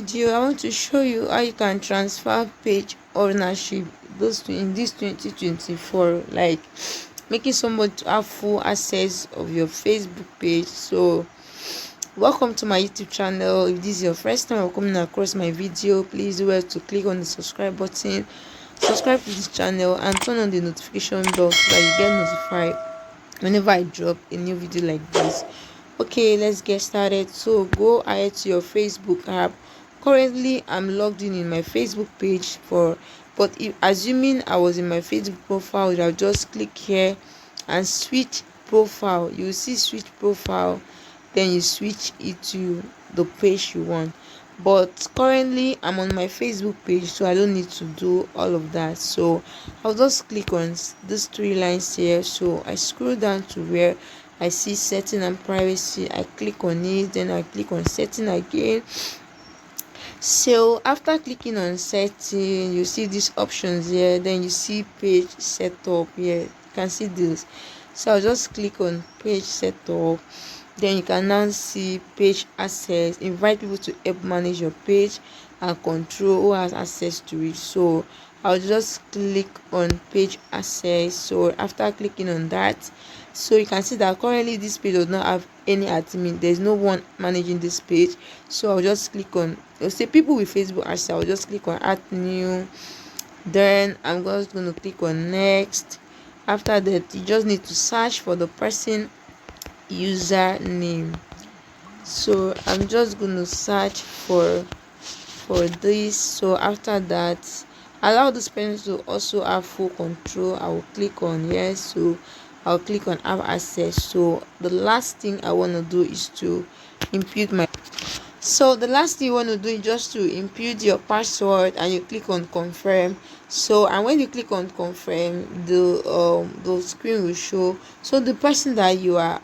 video, I want to show you how you can transfer page ownership in this 2024, like making somebody to have full access of your Facebook page. So welcome to my YouTube channel. If this is your first time you're coming across my video, please do well to click on the subscribe button, subscribe to this channel, and turn on the notification bell so that you get notified whenever I drop a new video like this. Okay, let's get started. So go ahead to your Facebook app. Currently I'm logged in my Facebook page, but if assuming I was in my Facebook profile, I'll just click here and switch profile. You see switch profile, then you switch it to the page you want. But currently I'm on my Facebook page, so I don't need to do all of that. So I'll just click on these three lines here. So I scroll down to where I see setting and privacy. I click on it, then I click on setting again. So after clicking on setting, you see these options here, then you see page setup here. You can see this. So I'll just click on page setup. Then you can now see page access, invite people to help manage your page, and control who has access to it. So I'll just click on page access. So after clicking on that, so you can see that currently this page does not have any admin. There's no one managing this page. So I'll just click on, it'll say people with Facebook access. I'll just click on add new. Then I'm just going to click on next. After that, you just need to search for the person username. So I'm just going to search for this. So after that, allow this person to also have full control. I will click on yes. So I'll click on have access. So the last thing I want to do is to input my the last thing you want to do is just to input your password, and you click on confirm. So and when you click on confirm, the screen will show. So the person that you are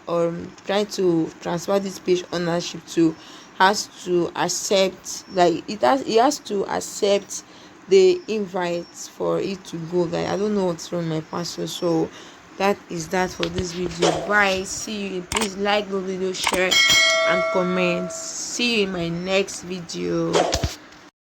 trying to transfer this page ownership to has to accept, he has to accept the invite for it to go. Like, I don't know what's wrong with my password. So that is that for this video. Bye, see you. Please like the video, share and comment. See you in my next video.